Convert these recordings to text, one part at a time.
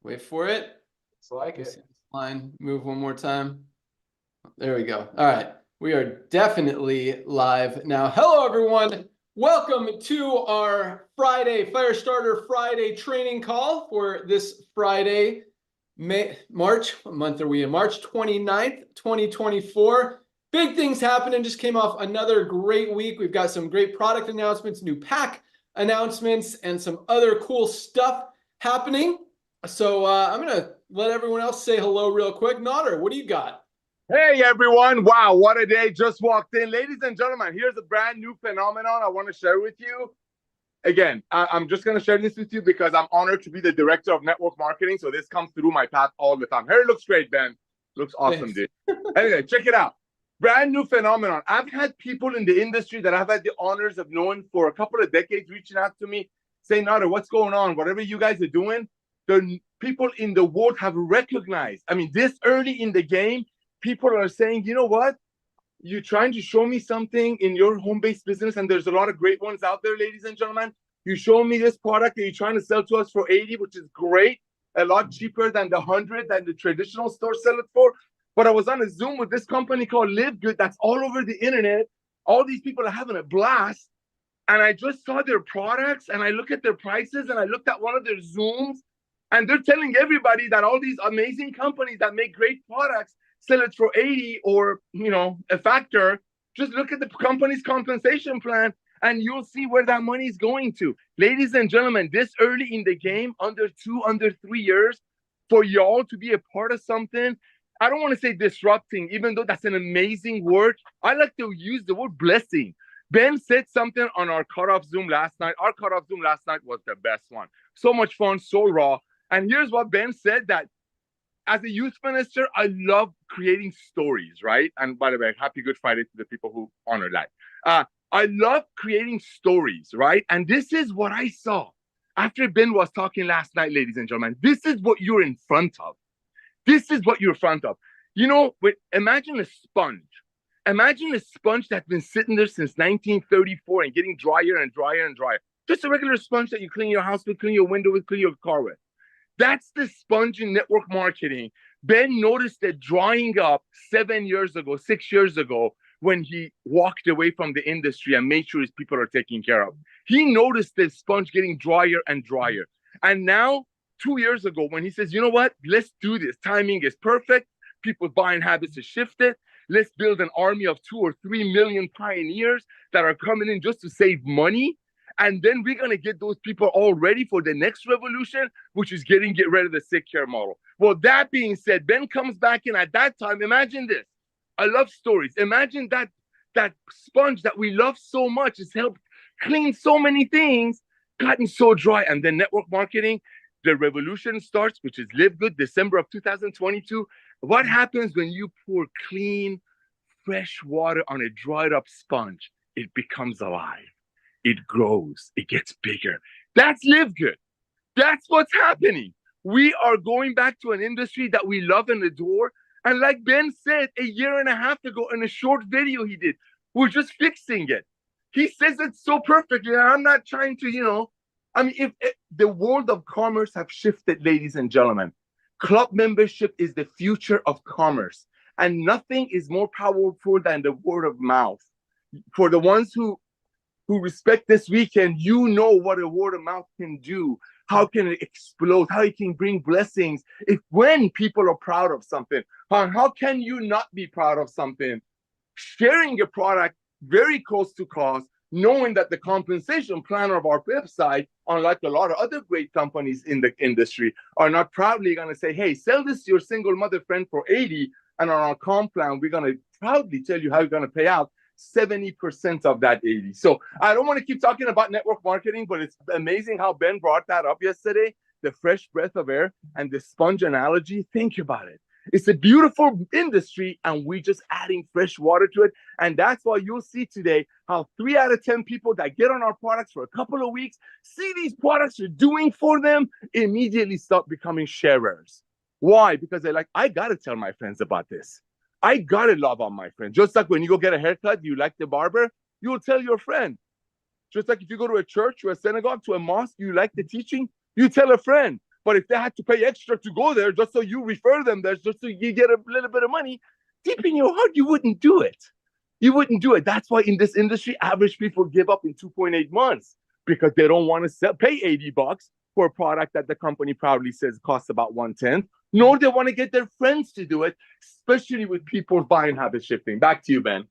Wait for it. It's like it. Line, move one more time. There we go. All right. We are definitely live now. Hello, everyone. Welcome to our Friday, Firestarter Friday training call for this Friday, March. What month are we in? March 29th, 2024. Big things happening. Just came off another great week. We've got some great product announcements, new pack announcements, and some other cool stuff happening. So I'm going to let everyone else say hello real quick. Nodder, what do you got? Hey, everyone. Wow, what a day. Just walked in. Ladies and gentlemen, here's a brand new phenomenon I want to share with you. Again, I'm just going to share this with you because I'm honored to be the director of network marketing. So this comes through my path all the time. Hair looks great, Ben. Looks awesome, dude. Anyway, check it out. Brand new phenomenon. I've had people in the industry that I've had the honors of knowing for a couple of decades reaching out to me saying, Nodder, what's going on? Whatever you guys are doing, the people in the world have recognized. I mean, this early in the game, people are saying, you know what? You're trying to show me something in your home-based business, and there's a lot of great ones out there, ladies and gentlemen. You show me this product that you're trying to sell to us for 80, which is great, a lot cheaper than the 100 that the traditional stores sell it for. But I was on a Zoom with this company called Live Good that's all over the internet. All these people are having a blast. And I just saw their products, and I look at their prices, and I looked at one of their Zooms, and they're telling everybody that all these amazing companies that make great products sell it for 80 or, a factor. Just look at the company's compensation plan and you'll see where that money is going to. Ladies and gentlemen, this early in the game, under 3 years, for y'all to be a part of something, I don't want to say disrupting, even though that's an amazing word. I like to use the word blessing. Ben said something on our cutoff Zoom last night. Our cutoff Zoom last night was the best one. So much fun, so raw. And here's what Ben said, that as a youth minister, I love creating stories, right? And by the way, happy Good Friday to the people who honor that. I love creating stories, right? And this is what I saw after Ben was talking last night, ladies and gentlemen. This is what you're in front of. This is what you're in front of. Imagine a sponge. Imagine a sponge that's been sitting there since 1934 and getting drier and drier and drier. Just a regular sponge that you clean your house with, clean your window with, clean your car with. That's the sponge in network marketing. Ben noticed it drying up 6 years ago, when he walked away from the industry and made sure his people are taken care of. He noticed the sponge getting drier and drier. And now, 2 years ago, when he says, you know what, let's do this. Timing is perfect. People's buying habits have shifted. Let's build an army of 2 or 3 million pioneers that are coming in just to save money. And then we're going to get those people all ready for the next revolution, which is get rid of the sick care model. Well, that being said, Ben comes back in at that time. Imagine this. I love stories. Imagine that sponge that we love so much has helped clean so many things, gotten so dry. And then network marketing, the revolution starts, which is Live Good, December of 2022. What happens when you pour clean, fresh water on a dried up sponge? It becomes alive. It grows, it gets bigger. That's Live Good. That's what's happening. We are going back to an industry that we love and adore. And like Ben said a year and a half ago in a short video he did, we're just fixing it. He says it so perfectly. And I'm not trying to, if the world of commerce have shifted, ladies and gentlemen. Club membership is the future of commerce. And nothing is more powerful than the word of mouth. For the ones who respect this weekend, you know what a word of mouth can do. How can it explode? How it can bring blessings when people are proud of something. How can you not be proud of something? Sharing a product very close to cost, knowing that the compensation plan of our website, unlike a lot of other great companies in the industry, are not proudly going to say, hey, sell this to your single mother friend for 80, and on our comp plan, we're going to proudly tell you how you're going to pay out 70% of that 80. So I don't want to keep talking about network marketing, but it's amazing how Ben brought that up yesterday, the fresh breath of air and the sponge analogy. Think about it. It's a beautiful industry, and we're just adding fresh water to it. And that's why you'll see today how 3 out of 10 people that get on our products for a couple of weeks, see these products are doing for them, immediately start becoming sharers. Why? Because they're like, I got to tell my friends about this. I got to love on my friend. Just like when you go get a haircut, you like the barber, you'll tell your friend. Just like if you go to a church or a synagogue, to a mosque, you like the teaching, you tell a friend. But if they had to pay extra to go there just so you refer them there, just so you get a little bit of money, deep in your heart, you wouldn't do it. You wouldn't do it. That's why in this industry, average people give up in 2.8 months because they don't want to pay $80 for a product that the company proudly says costs about 1/10, nor they want to get their friends to do it, especially with people's buying habits shifting. Back to you, Ben.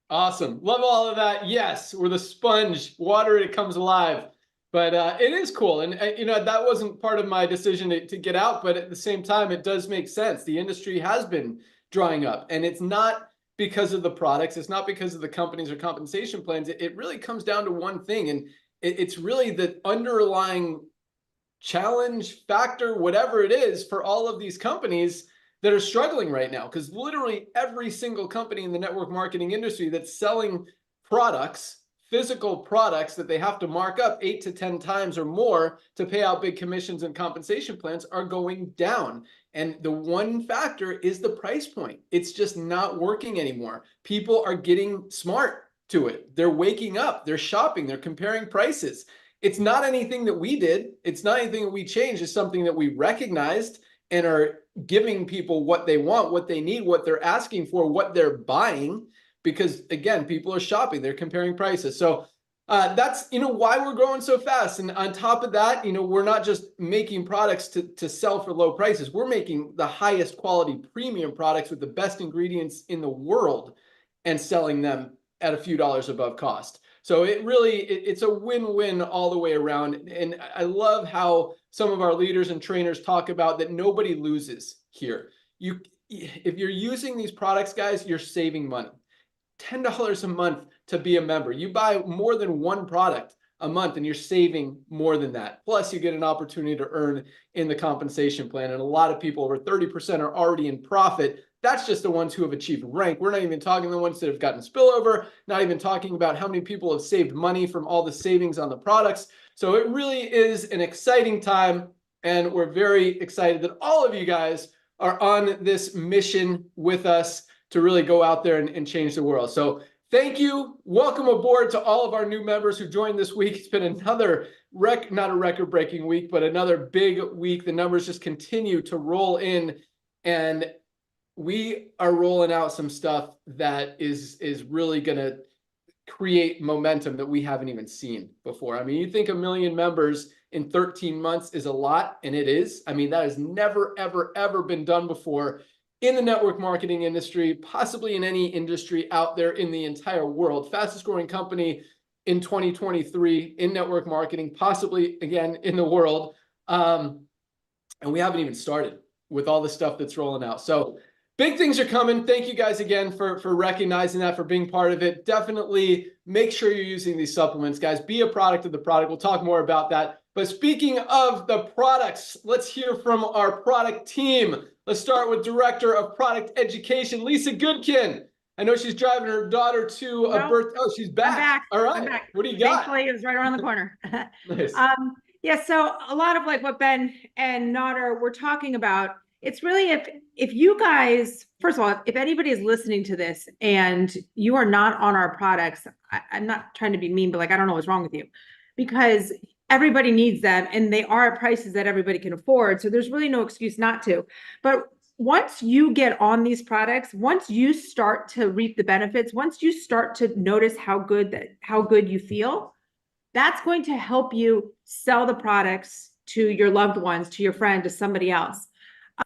Awesome. Love all of that. Yes, we're the sponge. Water, it comes alive. But it is cool. And, that wasn't part of my decision to get out. But at the same time, it does make sense. The industry has been drying up. And it's not because of the products. It's not because of the companies or compensation plans. It really comes down to one thing. And it's really the underlying challenge factor, whatever it is, for all of these companies that are struggling right now. Because literally every single company in the network marketing industry that's selling products, physical products that they have to mark up 8 to 10 times or more to pay out big commissions and compensation plans are going down. And the one factor is the price point. It's just not working anymore. People are getting smart to it. They're waking up, they're shopping, they're comparing prices. It's not anything that we did. It's not anything that we changed. It's something that we recognized and are giving people what they want, what they need, what they're asking for, what they're buying. Because again, people are shopping, they're comparing prices. So that's why we're growing so fast. And on top of that, we're not just making products to sell for low prices. We're making the highest quality premium products with the best ingredients in the world and selling them at a few dollars above cost. So it's a win-win all the way around. And I love how some of our leaders and trainers talk about that nobody loses here. If you're using these products, guys, you're saving money. $10 a month to be a member. You buy more than one product a month and you're saving more than that. Plus you get an opportunity to earn in the compensation plan. And a lot of people, over 30%, are already in profit. That's just the ones who have achieved rank. We're not even talking the ones that have gotten spillover, not even talking about how many people have saved money from all the savings on the products. So it really is an exciting time. And we're very excited that all of you guys are on this mission with us to really go out there and change the world. So thank you. Welcome aboard to all of our new members who joined this week. It's been another not a record-breaking week, but another big week. The numbers just continue to roll in, and we are rolling out some stuff that is really going to create momentum that we haven't even seen before. I mean, you think 1 million members in 13 months is a lot, and it is. I mean, that has never, ever, ever been done before in the network marketing industry, possibly in any industry out there in the entire world. Fastest growing company in 2023 in network marketing, possibly again in the world. And we haven't even started with all the stuff that's rolling out. So big things are coming. Thank you guys again for recognizing that, for being part of it. Definitely make sure you're using these supplements, guys. Be a product of the product. We'll talk more about that. But speaking of the products, let's hear from our product team. Let's start with Director of Product Education, Lisa Goodkin. I know she's driving her daughter to a birth. Oh, she's back. I'm back. All right. I'm back. What do you got? Thankfully, it was right around the corner. Nice. Yeah, so a lot of like what Ben and Nader were talking about, it's really if you guys, first of all, if anybody is listening to this and you are not on our products, I'm not trying to be mean, but like, I don't know what's wrong with you, because everybody needs them and they are at prices that everybody can afford. So there's really no excuse not to. But once you get on these products, once you start to reap the benefits, once you start to notice how good you feel, that's going to help you sell the products to your loved ones, to your friend, to somebody else.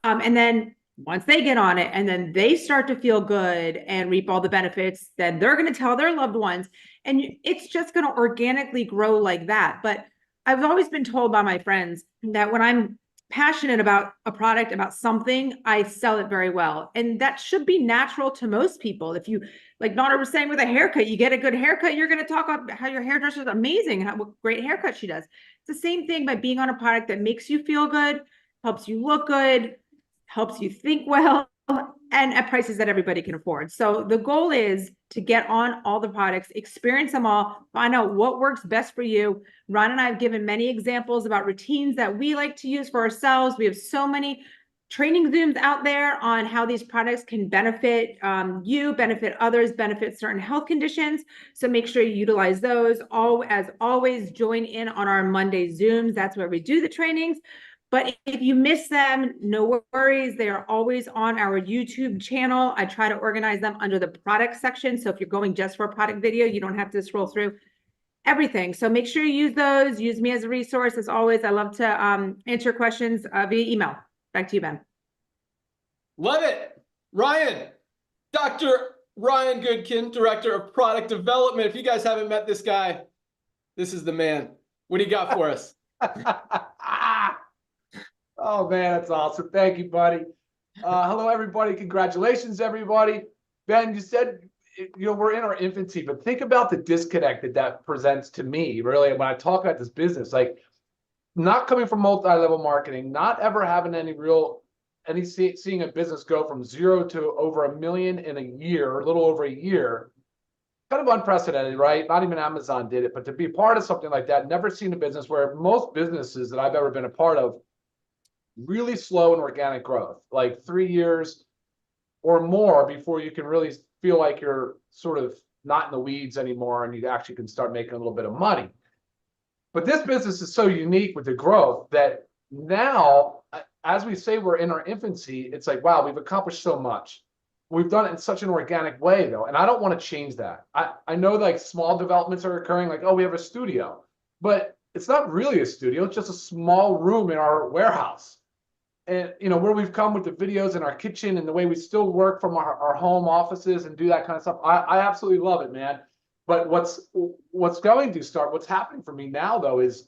And then once they get on it and then they start to feel good and reap all the benefits, then they're going to tell their loved ones, and it's just going to organically grow like that. But I've always been told by my friends that when I'm passionate about a product, about something, I sell it very well. And that should be natural to most people. If you, like Nana was saying, with a haircut, you get a good haircut, you're going to talk about how your hairdresser is amazing, what great haircut she does. It's the same thing by being on a product that makes you feel good, helps you look good, helps you think well, and at prices that everybody can afford. So the goal is to get on all the products, experience them all, find out what works best for you. Ron and I have given many examples about routines that we like to use for ourselves. We have so many training Zooms out there on how these products can benefit you, benefit others, benefit certain health conditions. So make sure you utilize those. As always, join in on our Monday Zooms. That's where we do the trainings. But if you miss them, no worries. They are always on our YouTube channel. I try to organize them under the product section. So if you're going just for a product video, you don't have to scroll through everything. So make sure you use those. Use me as a resource. As always, I love to answer questions via email. Back to you, Ben. Love it. Ryan, Dr. Ryan Goodkin, Director of Product Development. If you guys haven't met this guy, this is the man. What do you got for us? Oh man, that's awesome. Thank you, buddy. Hello, everybody. Congratulations, everybody. Ben, you said, we're in our infancy, but think about the disconnect that presents to me, really, when I talk about this business, like not coming from multi-level marketing, not ever having seeing a business go from 0 to over 1 million in a year, a little over a year. Kind of unprecedented, right? Not even Amazon did it, but to be part of something like that, never seen a business where most businesses that I've ever been a part of, really slow in organic growth, like 3 years or more before you can really feel like you're sort of not in the weeds anymore and you actually can start making a little bit of money. But this business is so unique with the growth that now, as we say, we're in our infancy. It's like, wow, we've accomplished so much. We've done it in such an organic way, though, and I don't want to change that. I know like small developments are occurring, like, oh, we have a studio, but it's not really a studio. It's just a small room in our warehouse. And where we've come with the videos in our kitchen and the way we still work from our home offices and do that kind of stuff, I absolutely love it, man. But what's happening for me now, though, is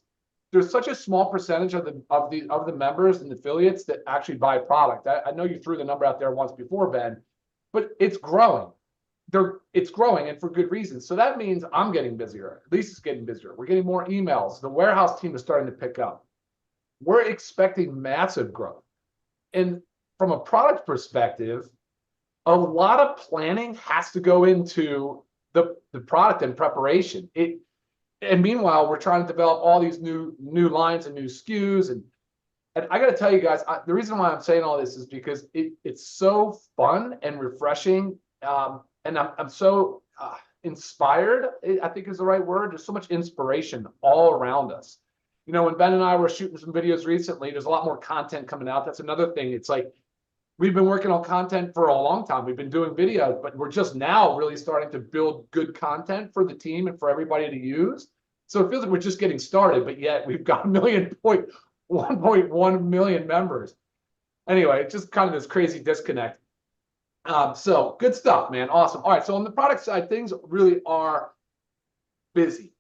there's such a small percentage of the members and affiliates that actually buy product. I know you threw the number out there once before, Ben, but it's growing. It's growing, and for good reason. So that means I'm getting busier. At least it's getting busier. We're getting more emails. The warehouse team is starting to pick up. We're expecting massive growth. And from a product perspective, a lot of planning has to go into the product and preparation. And meanwhile, we're trying to develop all these new lines and new SKUs. And I got to tell you guys, the reason why I'm saying all this is because it's so fun and refreshing. And I'm so inspired, I think is the right word. There's so much inspiration all around us. When Ben and I were shooting some videos recently, there's a lot more content coming out. That's another thing. It's like we've been working on content for a long time. We've been doing videos, but we're just now really starting to build good content for the team and for everybody to use. So it feels like we're just getting started, but yet we've got 1.1 million members. Anyway, it's just kind of this crazy disconnect. So good stuff, man. Awesome. All right. So on the product side, things really are busy.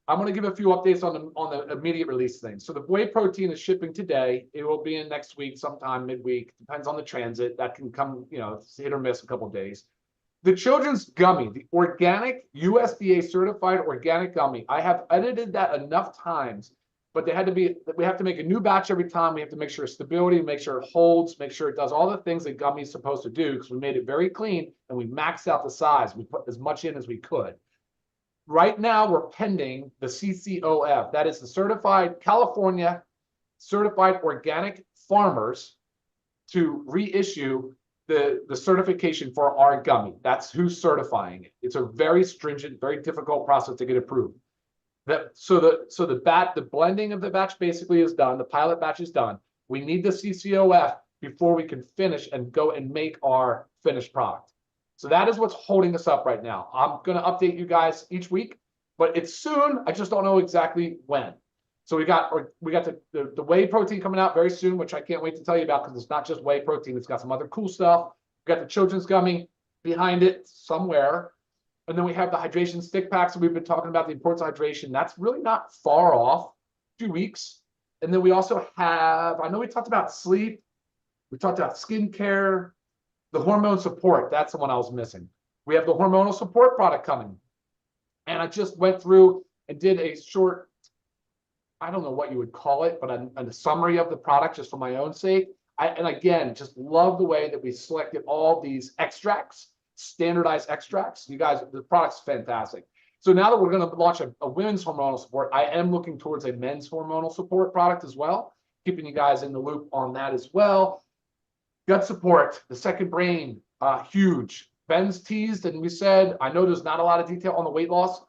I'm going to give a few updates on the immediate release things. So the whey protein is shipping today. It will be in next week, sometime midweek. Depends on the transit. That can come, it's hit or miss a couple of days. The children's gummy, the organic USDA certified organic gummy. I have edited that enough times, but we have to make a new batch every time. We have to make sure stability, make sure it holds, make sure it does all the things that gummy is supposed to do, because we made it very clean and we maxed out the size. We put as much in as we could. Right now, we're pending the CCOF. That is the Certified California Certified Organic Farmers to reissue the certification for our gummy. That's who's certifying it. It's a very stringent, very difficult process to get approved. So the blending of the batch basically is done. The pilot batch is done. We need the CCOF before we can finish and go and make our finished product. So that is what's holding us up right now. I'm going to update you guys each week, but it's soon. I just don't know exactly when. So we got the whey protein coming out very soon, which I can't wait to tell you about, because it's not just whey protein. It's got some other cool stuff. We got the children's gummy behind it somewhere. And then we have the hydration stick packs that we've been talking about, the importance of hydration. That's really not far off, 2 weeks. And then we also have, I know we talked about sleep. We talked about skincare. The hormone support, that's the one I was missing. We have the hormonal support product coming. And I just went through and did a short, I don't know what you would call it, but a summary of the product just for my own sake. And again, just love the way that we selected all these extracts, standardized extracts. You guys, the product's fantastic. So now that we're going to launch a women's hormonal support, I am looking towards a men's hormonal support product as well, keeping you guys in the loop on that as well. Gut support, the second brain, huge. Ben's teased, and we said, I know there's not a lot of detail on the weight loss.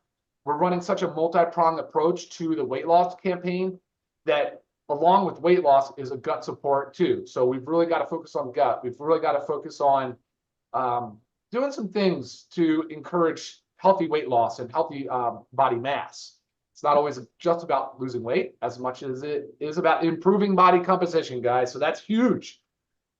We're running such a multi-pronged approach to the weight loss campaign that along with weight loss is a gut support too. So we've really got to focus on gut. We've really got to focus on doing some things to encourage healthy weight loss and healthy body mass. It's not always just about losing weight as much as it is about improving body composition, guys. So that's huge.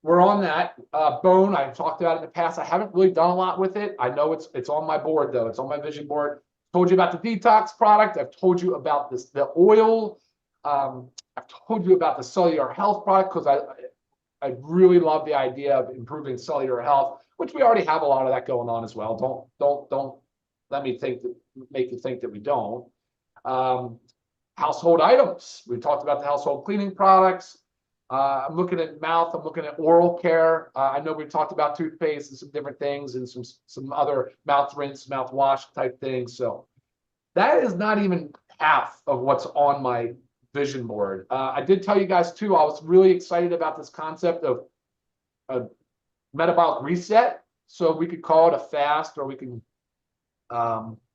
We're on that. Bone, I've talked about it in the past. I haven't really done a lot with it. I know it's on my board though. It's on my vision board. Told you about the detox product. I've told you about the oil. I've told you about the cellular health product because I really love the idea of improving cellular health, which we already have a lot of that going on as well. Don't let me make you think that we don't. Household items. We talked about the household cleaning products. I'm looking at mouth. I'm looking at oral care. I know we've talked about toothpaste and some different things and some other mouth rinse, mouthwash type things. So that is not even half of what's on my vision board. I did tell you guys too, I was really excited about this concept of a metabolic reset. So we could call it a fast, or we can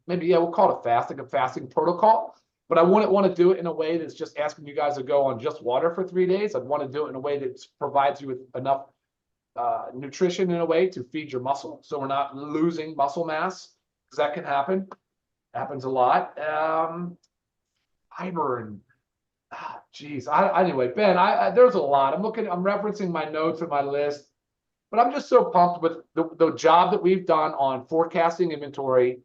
maybe, yeah, we'll call it a fast, like a fasting protocol. But I wouldn't want to do it in a way that's just asking you guys to go on just water for 3 days. I'd want to do it in a way that provides you with enough nutrition in a way to feed your muscle, so we're not losing muscle mass, because that can happen. Happens a lot. Fiber and geez. Anyway, Ben, there's a lot. I'm referencing my notes and my list, but I'm just so pumped with the job that we've done on forecasting inventory,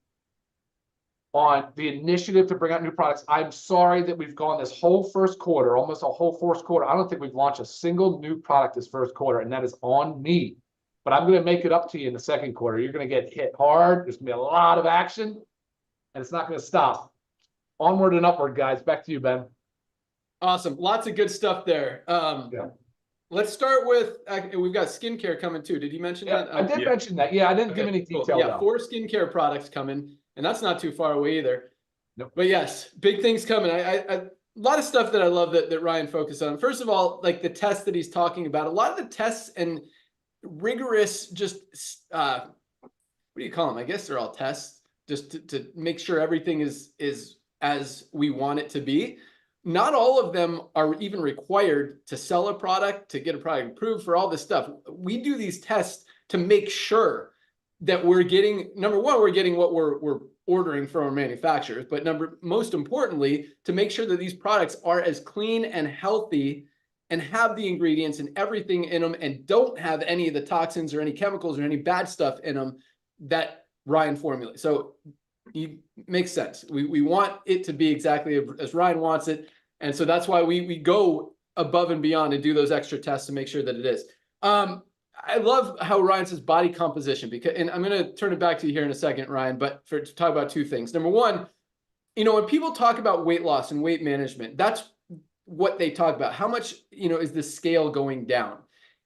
on the initiative to bring out new products. I'm sorry that we've gone this whole first quarter, almost a whole fourth quarter. I don't think we've launched a single new product this first quarter, and that is on me. But I'm going to make it up to you in the second quarter. You're going to get hit hard. There's going to be a lot of action, and it's not going to stop. Onward and upward, guys. Back to you, Ben. Awesome. Lots of good stuff there. Yeah. Let's start with, we've got skincare coming too. Did you mention that? I did mention that. Yeah, I didn't give any cool. detail. Yeah, though. 4 skincare products coming, and that's not too far away either. Nope. But yes, big things coming. A lot of stuff that I love that Ryan focused on. First of all, like the tests that he's talking about, a lot of the tests and rigorous, just what do you call them? I guess they're all tests, just to make sure everything is as we want it to be. Not all of them are even required to sell a product, to get a product approved, for all this stuff. We do these tests to make sure that we're getting, number one, we're getting what we're ordering from our manufacturers, but most importantly, to make sure that these products are as clean and healthy and have the ingredients and everything in them and don't have any of the toxins or any chemicals or any bad stuff in them that Ryan formulated. So it makes sense. We want it to be exactly as Ryan wants it. And so that's why we go above and beyond and do those extra tests to make sure that it is. I love how Ryan says body composition, and I'm going to turn it back to you here in a second, Ryan, but to talk about 2 things. Number one, when people talk about weight loss and weight management, that's what they talk about. How much, is the scale going down?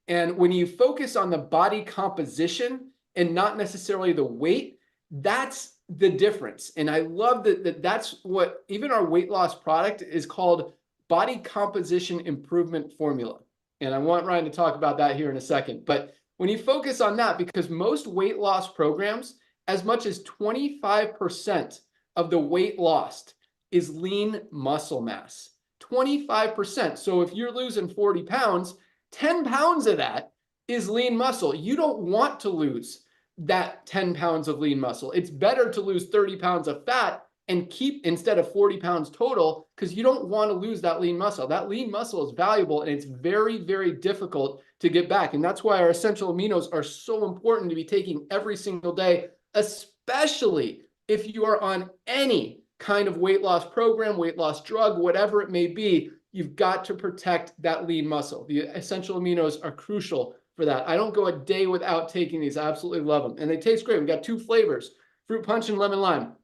And when you focus on the body composition and not necessarily the weight, that's the difference. And I love that's what even our weight loss product is called, body composition improvement formula. And I want Ryan to talk about that here in a second. But when you focus on that, because most weight loss programs, as much as 25% of the weight lost is lean muscle mass. 25%. So if you're losing 40 pounds, 10 pounds of that is lean muscle. You don't want to lose that 10 pounds of lean muscle. It's better to lose 30 pounds of fat and keep, instead of 40 pounds total, because you don't want to lose that lean muscle. That lean muscle is valuable, and it's very, very difficult to get back. And that's why our essential aminos are so important to be taking every single day, especially if you are on any kind of weight loss program, weight loss drug, whatever it may be. You've got to protect that lean muscle. The essential aminos are crucial for that. I don't go a day without taking these. I absolutely love them. And they taste great. We've got 2 flavors, fruit punch and lemon lime.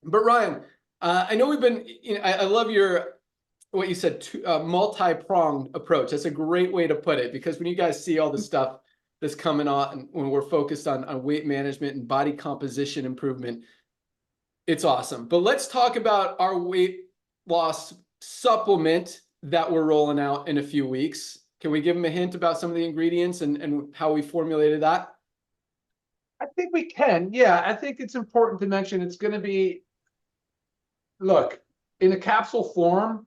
But Ryan, I know we've been, I love what you said, multi-pronged approach. That's a great way to put it, because when you guys see all the stuff that's coming on, when we're focused on weight management and body composition improvement, it's awesome. But let's talk about our weight loss supplement that we're rolling out in a few weeks. Can we give them a hint about some of the ingredients and how we formulated that? I think we can. Yeah, I think it's important to mention it's going to be, look, in a capsule form,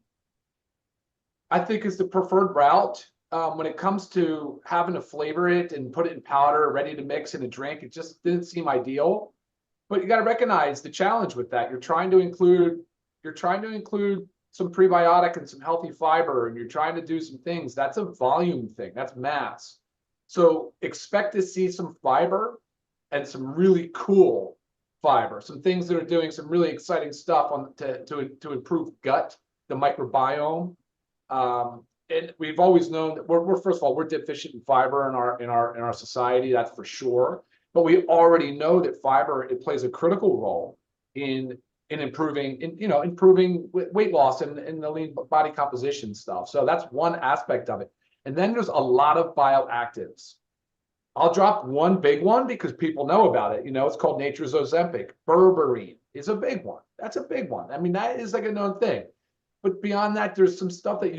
I think is the preferred route. When it comes to having to flavor it and put it in powder, ready to mix in a drink, it just didn't seem ideal. But you got to recognize the challenge with that. You're trying to include some prebiotic and some healthy fiber, and you're trying to do some things. That's a volume thing. That's mass. So expect to see some fiber and some really cool fiber, some things that are doing some really exciting stuff to improve gut, the microbiome. And we've always known that we're first of all, we're deficient in fiber in our society, that's for sure. But we already know that fiber, it plays a critical role in improving weight loss and the lean body composition stuff. So that's one aspect of it. And then there's a lot of bioactives. I'll drop one big one because people know about it. It's called nature's Ozempic. Berberine is a big one. That's a big one. I mean, that is like a known thing. But beyond that, there's some stuff that you